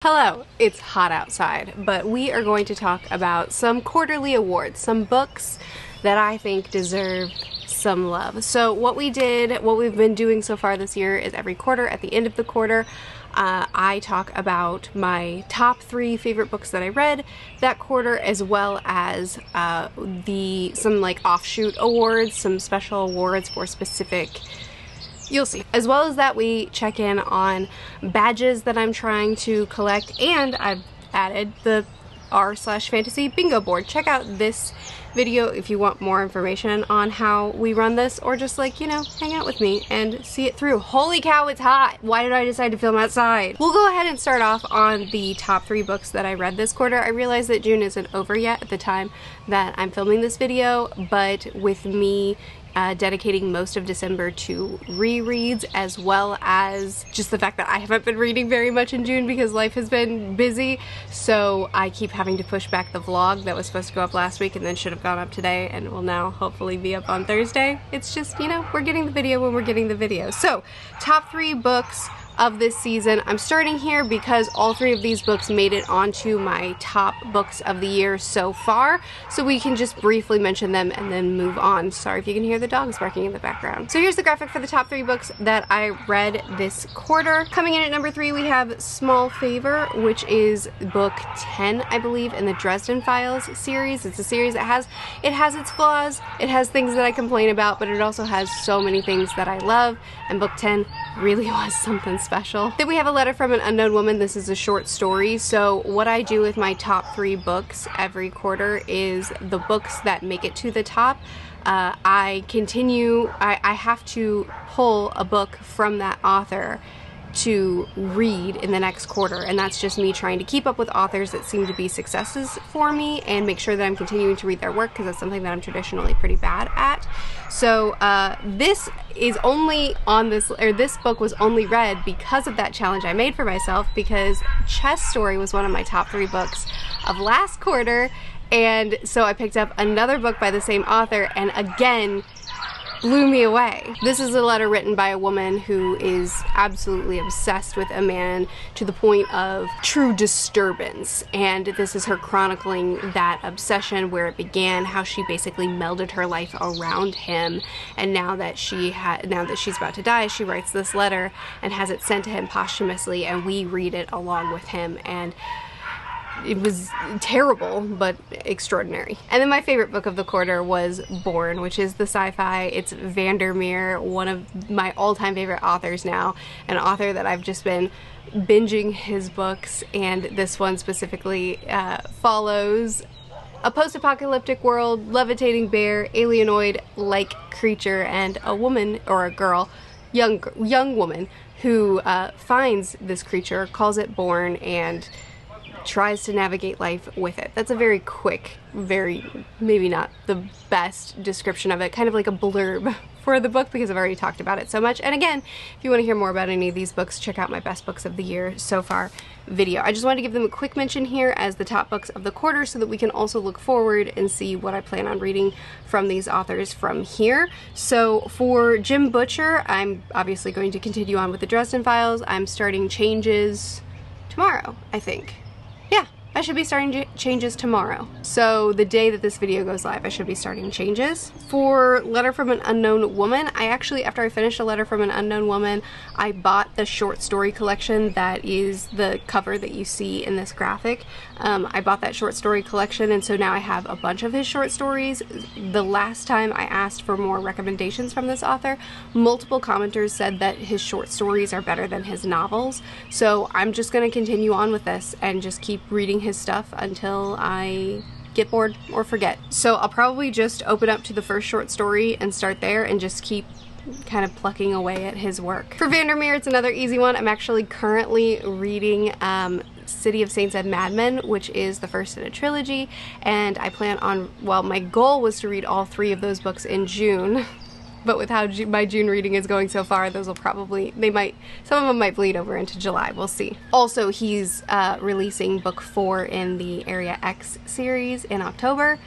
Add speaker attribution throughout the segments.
Speaker 1: Hello, it's hot outside, but we are going to talk about some quarterly awards, some books that I think deserve some love. So what we've been doing so far this year is every quarter, at the end of the quarter, I talk about my top 3 favorite books that I read that quarter, as well as some like offshoot awards, some special awards for specific. You'll see. As well as that, we check in on badges that I'm trying to collect, and I've added the r/fantasy bingo board. Check out this video if you want more information on how we run this, or just like, you know, hang out with me and see it through. Holy cow, it's hot! Why did I decide to film outside? We'll go ahead and start off on the top 3 books that I read this quarter. I realize that June isn't over yet at the time that I'm filming this video, but with me dedicating most of December to rereads, as well as just the fact that I haven't been reading very much in June because life has been busy, so I keep having to push back the vlog that was supposed to go up last week and then should have gone up today and will now hopefully be up on Thursday. It's just, you know, we're getting the video when we're getting the video. So, top 3 books of this season. I'm starting here because all 3 of these books made it onto my top books of the year so far, so we can just briefly mention them and then move on. Sorry if you can hear the dogs barking in the background. So here's the graphic for the top 3 books that I read this quarter. Coming in at number 3, we have Small Favor, which is book 10, I believe, in the Dresden Files series. It's a series that has its flaws, it has things that I complain about, but it also has so many things that I love, and book 10 really was something special. Then we have A Letter from an Unknown Woman. This is a short story. So what I do with my top 3 books every quarter is the books that make it to the top. I have to pull a book from that author to read in the next quarter, and that's just me trying to keep up with authors that seem to be successes for me and make sure that I'm continuing to read their work, because that's something that I'm traditionally pretty bad at. So this book was only read because of that challenge I made for myself, because Chess Story was one of my top 3 books of last quarter, and so I picked up another book by the same author, and again blew me away. This is a letter written by a woman who is absolutely obsessed with a man to the point of true disturbance, and this is her chronicling that obsession, where it began, how she basically melded her life around him, and now that she's about to die, she writes this letter and has it sent to him posthumously, and we read it along with him, and it was terrible, but extraordinary. And then my favorite book of the quarter was Born, which is the sci-fi. It's Vandermeer, one of my all-time favorite authors now, an author that I've just been binging his books, and this one specifically follows a post-apocalyptic world, levitating bear, alienoid-like creature, and a woman, or a girl, young woman, who finds this creature, calls it Born, and tries to navigate life with it. That's a very quick, maybe not the best description of it, kind of like a blurb for the book, because I've already talked about it so much. And again, if you want to hear more about any of these books, check out my best books of the year so far video. I just wanted to give them a quick mention here as the top books of the quarter, so that we can also look forward and see what I plan on reading from these authors from here. So for Jim Butcher, I'm obviously going to continue on with the Dresden Files. I'm starting Changes tomorrow, I think. Yeah, I should be starting Changes tomorrow. So the day that this video goes live, I should be starting Changes. For Letter from an Unknown Woman, I actually, after I finished A Letter from an Unknown Woman, I bought the short story collection that is the cover that you see in this graphic. I bought that short story collection, and so now I have a bunch of his short stories. The last time I asked for more recommendations from this author, multiple commenters said that his short stories are better than his novels, so I'm just going to continue on with this and just keep reading his stuff until I get bored or forget. So I'll probably just open up to the first short story and start there and just keep kind of plucking away at his work. For Vandermeer, it's another easy one. I'm actually currently reading City of Saints and Madmen, which is the first in a trilogy, and I plan on, well, my goal was to read all 3 of those books in June, but with how my June reading is going so far, those will probably, some of them might bleed over into July, we'll see. Also, he's releasing book 4 in the Area X series in October,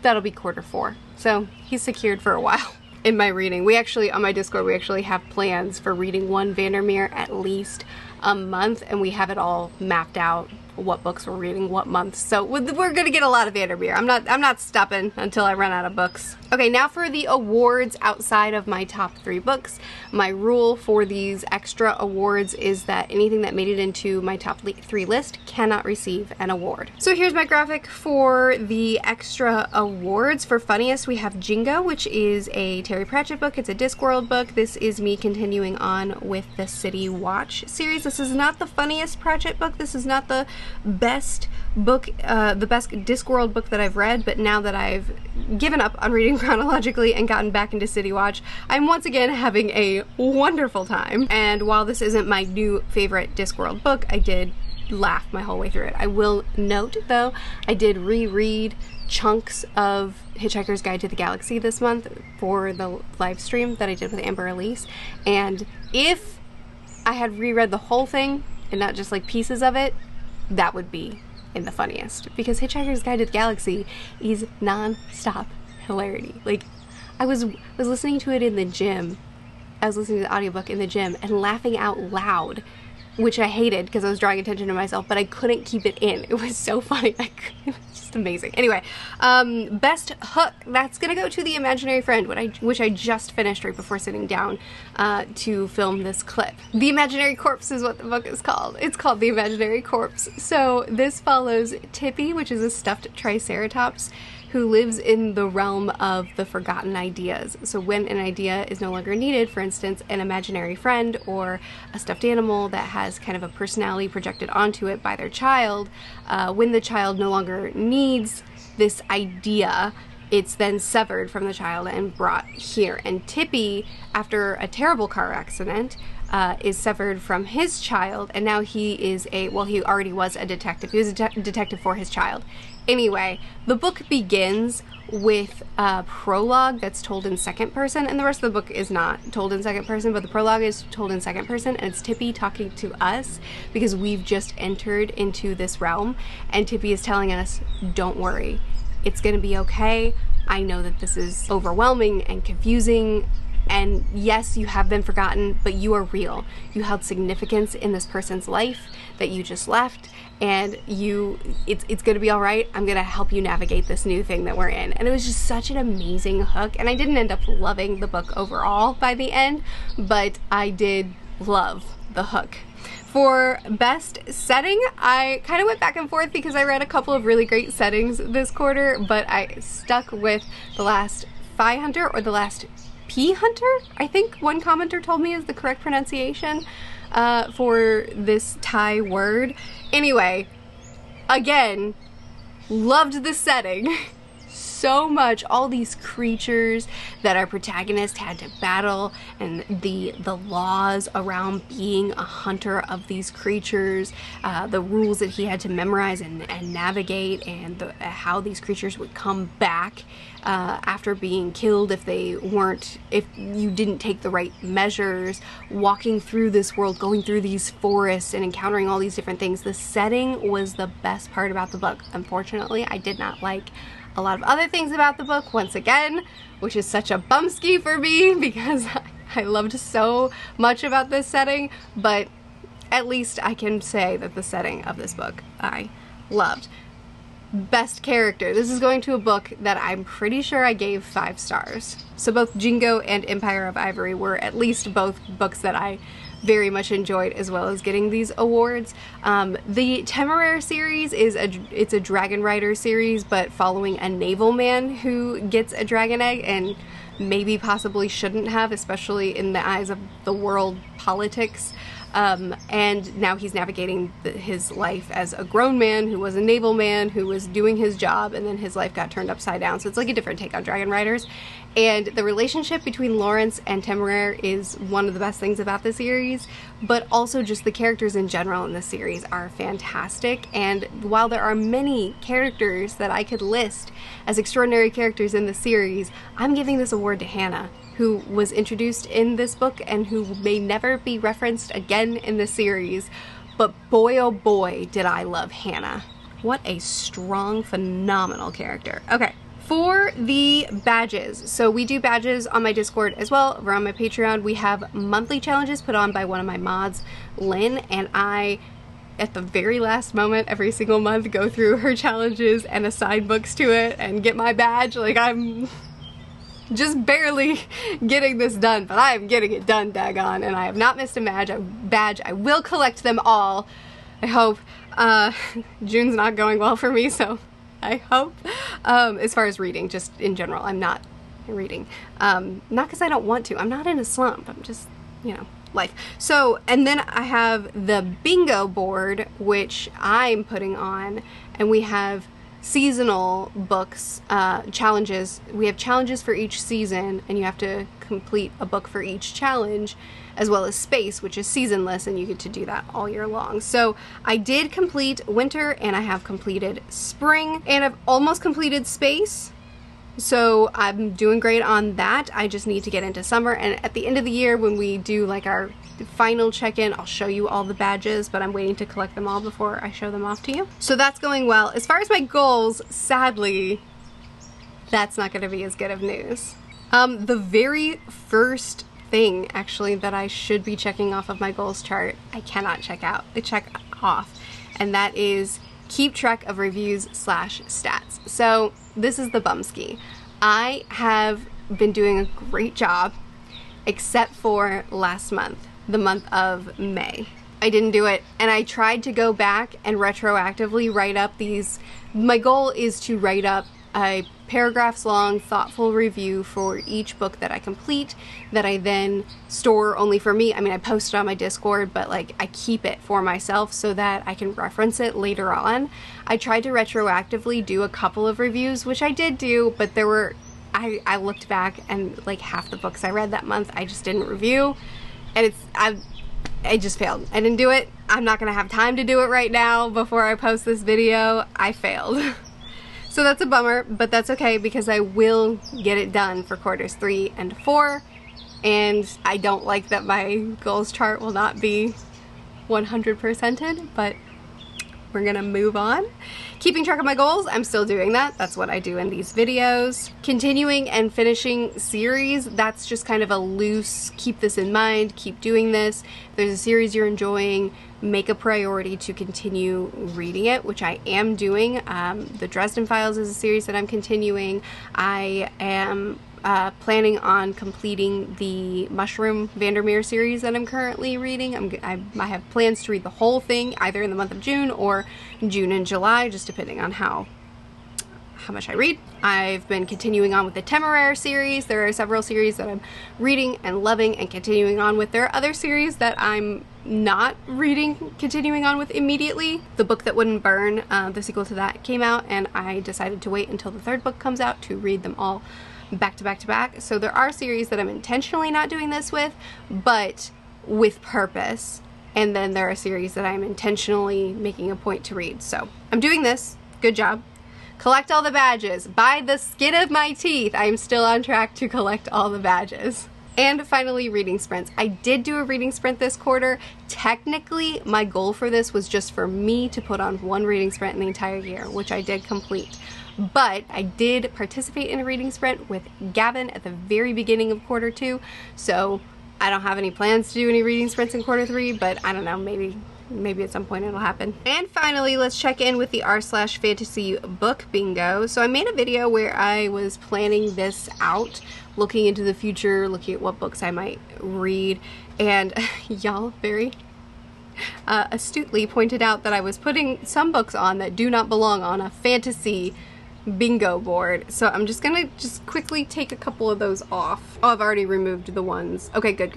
Speaker 1: that'll be quarter 4, so he's secured for a while. in my reading. We actually, on my Discord, we actually have plans for reading one Vandermeer at least a month, and we have it all mapped out what books we're reading what month. So we're gonna get a lot of Vandermeer. I'm not stopping until I run out of books. Okay, now for the awards outside of my top 3 books. My rule for these extra awards is that anything that made it into my top 3 list cannot receive an award. So here's my graphic for the extra awards. For funniest, we have Jingo, which is a Terry Pratchett book. It's a Discworld book. This is me continuing on with the City Watch series. This is not the funniest Pratchett book. This is not the best book, the best Discworld book that I've read, but now that I've given up on reading chronologically and gotten back into City Watch, I'm once again having a wonderful time. And while this isn't my new favorite Discworld book, I did laugh my whole way through it. I will note, though, I did reread chunks of Hitchhiker's Guide to the Galaxy this month for the live stream that I did with Amber Elise, and if I had reread the whole thing and not just like pieces of it, that would be in the funniest, because Hitchhiker's Guide to the Galaxy is non-stop hilarity. Like, I was listening to it in the gym. I was listening to the audiobook in the gym and laughing out loud, which I hated because I was drawing attention to myself, but I couldn't keep it in. It was so funny. It was just amazing. Anyway, best hook, that's gonna go to The Imaginary Friend, which I just finished right before sitting down to film this clip. The Imaginary Corpse is what the book is called. It's called The Imaginary Corpse. So this follows Tippy, which is a stuffed Triceratops, who lives in the realm of the forgotten ideas. So when an idea is no longer needed, for instance, an imaginary friend or a stuffed animal that has kind of a personality projected onto it by their child, when the child no longer needs this idea, it's then severed from the child and brought here. And Tippy, after a terrible car accident, is severed from his child, and now he is well, he already was a detective. He was a detective for his child. Anyway, the book begins with a prologue that's told in second person, and the rest of the book is not told in second person, but the prologue is told in second person, and it's Tippy talking to us because we've just entered into this realm, and Tippy is telling us, don't worry, it's gonna be okay. I know that this is overwhelming and confusing, and yes, you have been forgotten, but you are real. You held significance in this person's life that you just left, and it's gonna be all right. I'm gonna help you navigate this new thing that we're in. And it was just such an amazing hook, and I didn't end up loving the book overall by the end, but I did love the hook. For best setting, I kind of went back and forth because I read a couple of really great settings this quarter, but I stuck with The Last Phi Hunter, or The Last P Hunter, I think one commenter told me is the correct pronunciation for this Thai word. Anyway, again, loved the setting so much. All these creatures that our protagonist had to battle, and the laws around being a hunter of these creatures, the rules that he had to memorize and navigate, and how these creatures would come back after being killed if you didn't take the right measures, walking through this world, going through these forests and encountering all these different things. The setting was the best part about the book. Unfortunately, I did not like a lot of other things about the book, once again, which is such a bumski for me because I loved so much about this setting, but at least I can say that the setting of this book I loved. Best character. This is going to a book that I'm pretty sure I gave 5 stars. So both Jingo and Empire of Ivory were at least both books that I very much enjoyed, as well as getting these awards. The Temeraire series it's a dragon rider series, but following a naval man who gets a dragon egg and maybe possibly shouldn't have, especially in the eyes of the world politics. And now he's navigating his life as a grown man who was a naval man who was doing his job, and then his life got turned upside down. So it's like a different take on Dragon Riders. And the relationship between Lawrence and Temeraire is one of the best things about the series, but also just the characters in general in this series are fantastic. And while there are many characters that I could list as extraordinary characters in the series, I'm giving this award to Hannah, who was introduced in this book and who may never be referenced again in the series, but boy oh boy did I love Hannah. What a strong, phenomenal character. Okay, For the badges, so we do badges on my Discord as well, over on my Patreon. We have monthly challenges put on by one of my mods, Lynn, and I, at the very last moment, every single month, go through her challenges and assign books to it and get my badge. Like, I'm just barely getting this done, but I am getting it done, daggone, and I have not missed a badge. I will collect them all, I hope. June's not going well for me, so I hope. As far as reading, just in general, I'm not reading. Not because I don't want to. I'm not in a slump. I'm just, you know, life. So, and then I have the bingo board, which I'm putting on, and we have seasonal books, challenges. We have challenges for each season, and you have to complete a book for each challenge, as well as Space, which is seasonless, and you get to do that all year long. So I did complete winter, and I have completed spring, and I've almost completed Space. So I'm doing great on that. I just need to get into summer, and at the end of the year when we do like our final check-in, I'll show you all the badges, but I'm waiting to collect them all before I show them off to you. So that's going well. As far as my goals, sadly, that's not gonna be as good of news. The very first thing actually that I should be checking off of my goals chart, I cannot check off, and that is keep track of reviews / stats. So this is the bumski. I have been doing a great job, except for last month, the month of May. I didn't do it, and I tried to go back and retroactively write up these. My goal is to write up a paragraphs long, thoughtful review for each book that I complete, that I then store only for me. I mean, I post it on my Discord, but like I keep it for myself so that I can reference it later on. I tried to retroactively do a couple of reviews, which I did do, but there were, I looked back and like half the books I read that month I just didn't review, and I just failed. I didn't do it. I'm not gonna have time to do it right now before I post this video. I failed. So that's a bummer, but that's okay because I will get it done for quarters 3 and 4, and I don't like that my goals chart will not be 100%ed, but we're gonna move on. Keeping track of my goals, I'm still doing that. That's what I do in these videos. Continuing and finishing series, that's just kind of a loose, keep this in mind, keep doing this. If there's a series you're enjoying, make a priority to continue reading it, which I am doing. The Dresden Files is a series that I'm continuing. I am planning on completing the Mushroom Vandermeer series that I'm currently reading. I have plans to read the whole thing either in the month of June or June and July, just depending on how much I read. I've been continuing on with the Temeraire series. There are several series that I'm reading and loving and continuing on with. There are other series that I'm not continuing on with immediately. The Book That Wouldn't Burn, the sequel to that came out, and I decided to wait until the third book comes out to read them all back to back to back. So there are series that I'm intentionally not doing this with, but with purpose. And then there are series that I'm intentionally making a point to read. So I'm doing this. Good job. Collect all the badges. By the skin of my teeth, I'm still on track to collect all the badges. And finally, reading sprints. I did do a reading sprint this quarter. Technically, my goal for this was just for me to put on one reading sprint in the entire year, which I did complete. But I did participate in a reading sprint with Gavin at the very beginning of quarter 2, so I don't have any plans to do any reading sprints in quarter 3, but I don't know, maybe at some point it'll happen. And finally, let's check in with the r/fantasy book bingo. So I made a video where I was planning this out, looking into the future, looking at what books I might read, and y'all very astutely pointed out that I was putting some books on that do not belong on a fantasy bingo board. So I'm just gonna quickly take a couple of those off. Oh, I've already removed the ones. Okay, good.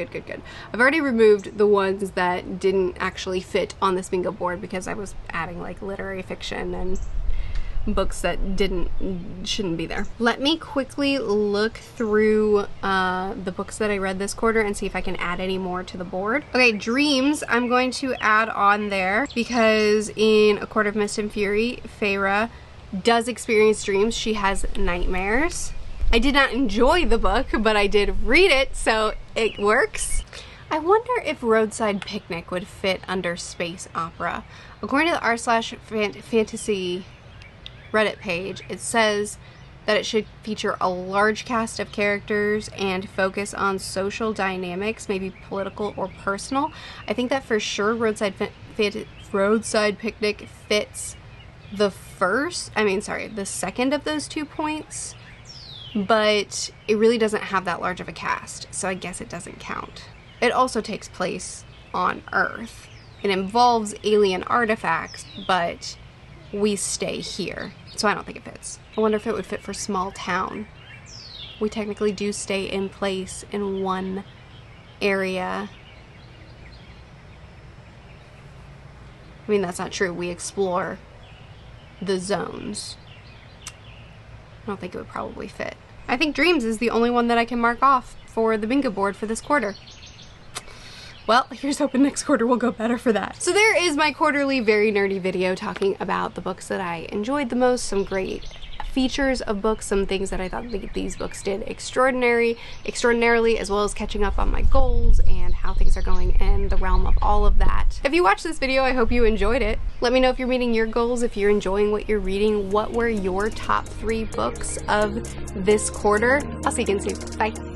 Speaker 1: I've already removed the ones that didn't actually fit on this bingo board because I was adding like literary fiction and books that shouldn't be there. Let me quickly look through the books that I read this quarter and see if I can add any more to the board. Okay, Dreams I'm going to add on there because in A Court of Mist and Fury, Feyre does experience dreams. She has nightmares. I did not enjoy the book, but I did read it, so it works. I wonder if Roadside Picnic would fit under space opera. According to the r/fantasy Reddit page, it says that it should feature a large cast of characters and focus on social dynamics, maybe political or personal. I think that for sure Roadside Picnic fits the second of those 2 points, but it really doesn't have that large of a cast, so I guess it doesn't count. It also takes place on Earth. It involves alien artifacts, but we stay here, so I don't think it fits. I wonder if it would fit for Small Town. We technically do stay in place in one area. I mean, that's not true. We explore the zones. I don't think it would probably fit. I think Dreams is the only one that I can mark off for the bingo board for this quarter. Well, here's hoping next quarter will go better for that. So there is my quarterly very nerdy video talking about the books that I enjoyed the most, some great features of books, some things that I thought these books did extraordinarily, as well as catching up on my goals and how things are going in the realm of all of that. If you watched this video, I hope you enjoyed it. Let me know if you're meeting your goals, if you're enjoying what you're reading, what were your top 3 books of this quarter. I'll see you again soon. Bye.